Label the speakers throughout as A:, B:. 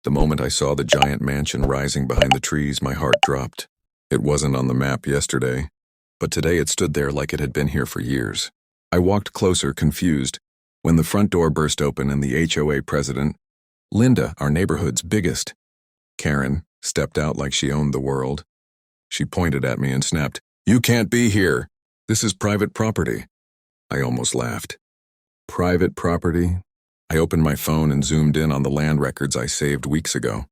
A: The moment I saw the giant mansion rising behind the trees, my heart dropped. It wasn't on the map yesterday, but today it stood there like it had been here for years. I walked closer, confused, when the front door burst open and the HOA president, Linda, our neighborhood's biggest, Karen, stepped out like she owned the world. She pointed at me and snapped, "You can't be here. This is private property." I almost laughed. Private property? I opened my phone and zoomed in on the land records I saved weeks ago.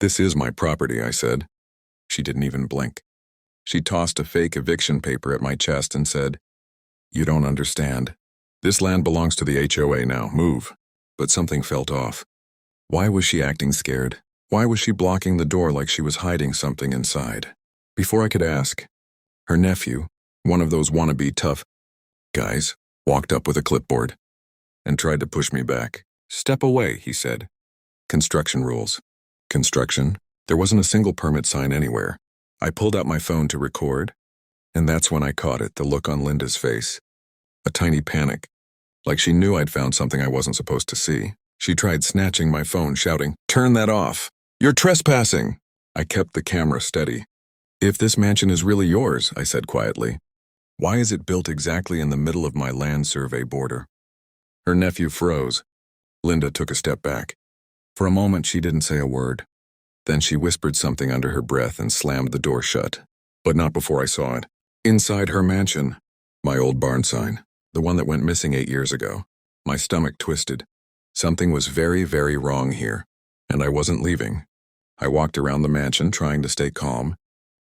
A: "This is my property," I said. She didn't even blink. She tossed a fake eviction paper at my chest and said, "You don't understand. This land belongs to the HOA now. Move." But something felt off. Why was she acting scared? Why was she blocking the door like she was hiding something inside? Before I could ask, her nephew, one of those wannabe tough guys, walked up with a clipboard and tried to push me back. "Step away," he said. Construction rules. Construction? There wasn't a single permit sign anywhere. I pulled out my phone to record, and that's when I caught it, the look on Linda's face. A tiny panic, like she knew I'd found something I wasn't supposed to see. She tried snatching my phone, shouting, "Turn that off! You're trespassing!" I kept the camera steady. "If this mansion is really yours," I said quietly, "why is it built exactly in the middle of my land survey border?" Her nephew froze. Linda took a step back. For a moment, she didn't say a word. Then she whispered something under her breath and slammed the door shut. But not before I saw it. Inside her mansion, my old barn sign, the one that went missing 8 years ago. My stomach twisted. Something was very, very wrong here, and I wasn't leaving. I walked around the mansion trying to stay calm,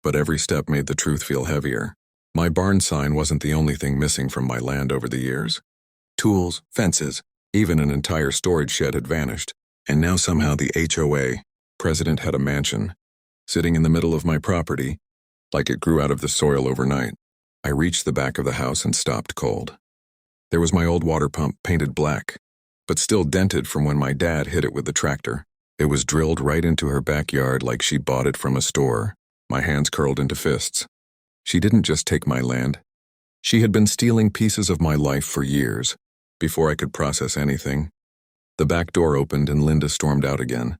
A: but every step made the truth feel heavier. My barn sign wasn't the only thing missing from my land over the years. Tools, fences, even an entire storage shed had vanished, and now somehow the HOA president had a mansion, sitting in the middle of my property, like it grew out of the soil overnight. I reached the back of the house and stopped cold. There was my old water pump, painted black, but still dented from when my dad hit it with the tractor. It was drilled right into her backyard like she bought it from a store. My hands curled into fists. She didn't just take my land. She had been stealing pieces of my life for years, before I could process anything. The back door opened and Linda stormed out again,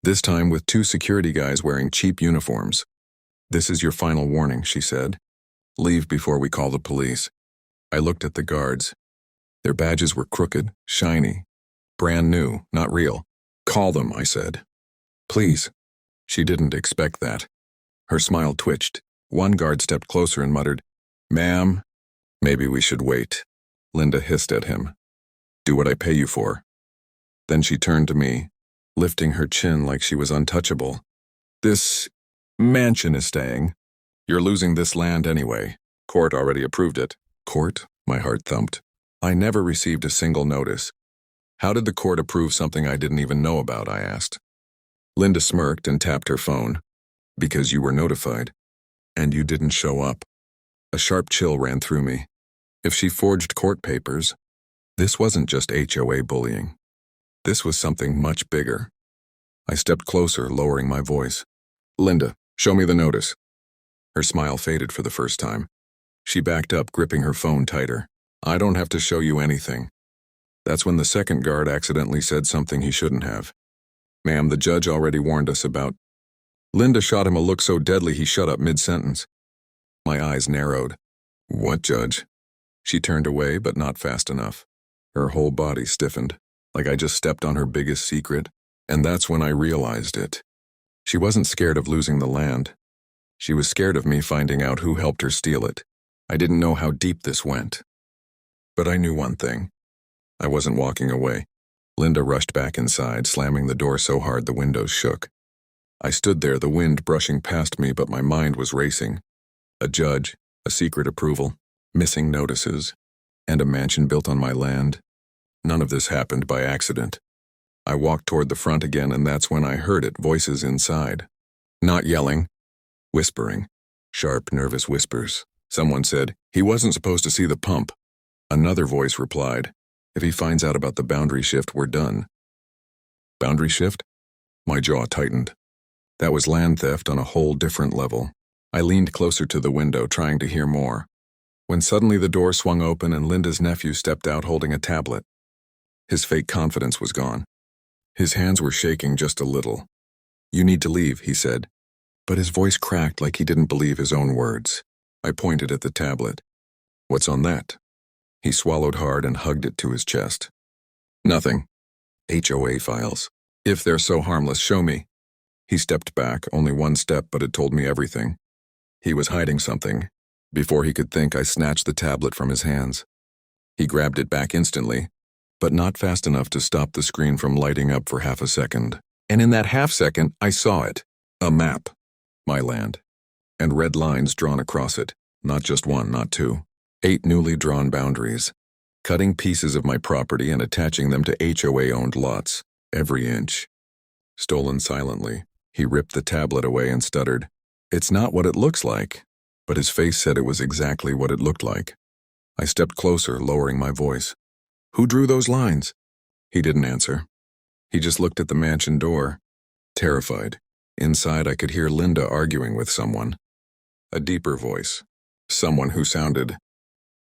A: this time with 2 security guys wearing cheap uniforms. "This is your final warning," she said. "Leave before we call the police." I looked at the guards. Their badges were crooked, shiny, brand new, not real. "Call them," I said. "Please." She didn't expect that. Her smile twitched. One guard stepped closer and muttered, "Ma'am, maybe we should wait." Linda hissed at him. "Do what I pay you for." Then she turned to me, lifting her chin like she was untouchable. "This mansion is staying. You're losing this land anyway. Court already approved it." "Court?" My heart thumped. I never received a single notice. "How did the court approve something I didn't even know about?" I asked. Linda smirked and tapped her phone. "Because you were notified. And you didn't show up." A sharp chill ran through me. If she forged court papers, this wasn't just HOA bullying. This was something much bigger. I stepped closer, lowering my voice. "Linda, show me the notice." Her smile faded for the first time. She backed up, gripping her phone tighter. "I don't have to show you anything." That's when the second guard accidentally said something he shouldn't have. "Ma'am, the judge already warned us about..." Linda shot him a look so deadly he shut up mid-sentence. My eyes narrowed. "What judge?" She turned away, but not fast enough. Her whole body stiffened, like I just stepped on her biggest secret, and that's when I realized it. She wasn't scared of losing the land. She was scared of me finding out who helped her steal it. I didn't know how deep this went. But I knew one thing. I wasn't walking away. Linda rushed back inside, slamming the door so hard the windows shook. I stood there, the wind brushing past me, but my mind was racing. A judge, a secret approval, missing notices, and a mansion built on my land. None of this happened by accident. I walked toward the front again, and that's when I heard it, voices inside. Not yelling, whispering, sharp, nervous whispers. Someone said, "He wasn't supposed to see the pump." Another voice replied, "If he finds out about the boundary shift, we're done." Boundary shift? My jaw tightened. That was land theft on a whole different level. I leaned closer to the window, trying to hear more, when suddenly the door swung open and Linda's nephew stepped out holding a tablet. His fake confidence was gone. His hands were shaking just a little. "You need to leave," he said, but his voice cracked like he didn't believe his own words. I pointed at the tablet. "What's on that?" He swallowed hard and hugged it to his chest. "Nothing. HOA files. If they're so harmless, show me." He stepped back, only one step, but it told me everything. He was hiding something. Before he could think, I snatched the tablet from his hands. He grabbed it back instantly, but not fast enough to stop the screen from lighting up for half a second. And in that half second, I saw it. A map. My land. And red lines drawn across it. Not just one, not two. 8 newly drawn boundaries. Cutting pieces of my property and attaching them to HOA-owned lots. Every inch. Stolen silently, he ripped the tablet away and stuttered, "It's not what it looks like." But his face said it was exactly what it looked like. I stepped closer, lowering my voice. "Who drew those lines?" He didn't answer. He just looked at the mansion door, terrified. Inside, I could hear Linda arguing with someone. A deeper voice. Someone who sounded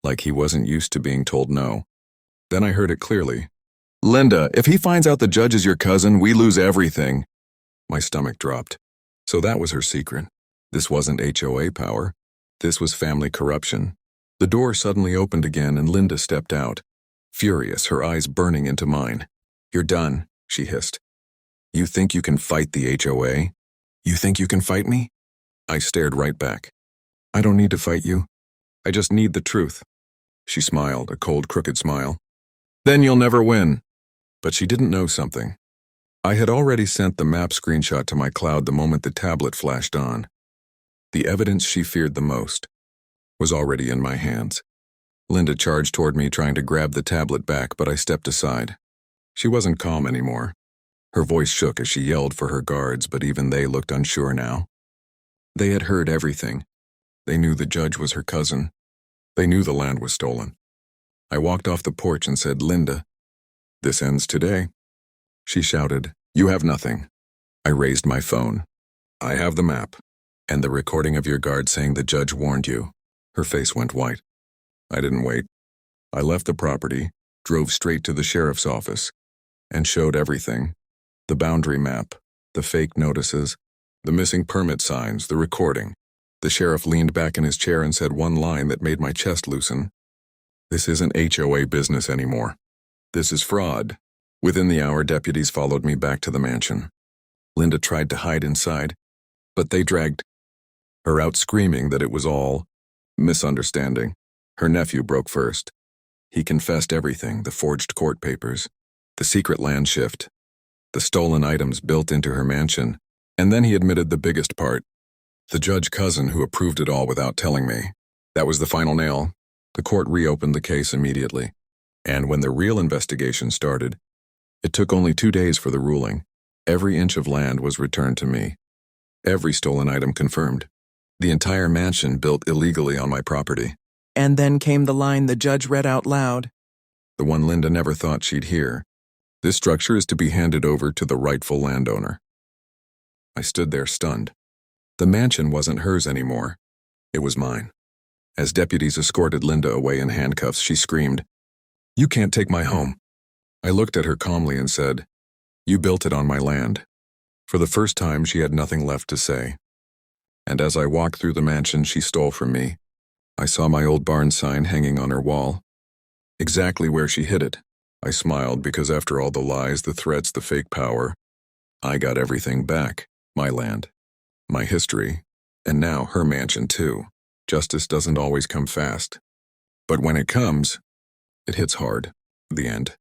A: like he wasn't used to being told no. Then I heard it clearly. "Linda, if he finds out the judge is your cousin, we lose everything." My stomach dropped. So that was her secret. This wasn't HOA power. This was family corruption. The door suddenly opened again and Linda stepped out, furious, her eyes burning into mine. "You're done," she hissed. "You think you can fight the HOA? You think you can fight me?" I stared right back. "I don't need to fight you. I just need the truth." She smiled, a cold, crooked smile. "Then you'll never win." But she didn't know something. I had already sent the map screenshot to my cloud the moment the tablet flashed on. The evidence she feared the most was already in my hands. Linda charged toward me, trying to grab the tablet back, but I stepped aside. She wasn't calm anymore. Her voice shook as she yelled for her guards, but even they looked unsure now. They had heard everything. They knew the judge was her cousin. They knew the land was stolen. I walked off the porch and said, "Linda, this ends today." She shouted, "You have nothing." I raised my phone. "I have the map. And the recording of your guard saying the judge warned you." Her face went white. I didn't wait. I left the property, drove straight to the sheriff's office, and showed everything. The boundary map, the fake notices, the missing permit signs, the recording. The sheriff leaned back in his chair and said one line that made my chest loosen. "This isn't HOA business anymore. This is fraud." Within the hour, deputies followed me back to the mansion. Linda tried to hide inside, but they dragged her out screaming that it was all misunderstanding. Her nephew broke first. He confessed everything, the forged court papers, the secret land shift, the stolen items built into her mansion, and then he admitted the biggest part, the judge cousin who approved it all without telling me. That was the final nail. The court reopened the case immediately. And when the real investigation started, it took only 2 days for the ruling. Every inch of land was returned to me. Every stolen item confirmed. The entire mansion built illegally on my property.
B: And then came the line the judge read out loud.
A: The one Linda never thought she'd hear. "This structure is to be handed over to the rightful landowner." I stood there stunned. The mansion wasn't hers anymore. It was mine. As deputies escorted Linda away in handcuffs, she screamed, "You can't take my home." I looked at her calmly and said, "You built it on my land." For the first time, she had nothing left to say. And as I walked through the mansion she stole from me, I saw my old barn sign hanging on her wall. Exactly where she hid it. I smiled because after all the lies, the threats, the fake power, I got everything back. My land, my history, and now her mansion too. Justice doesn't always come fast. But when it comes, it hits hard. The end.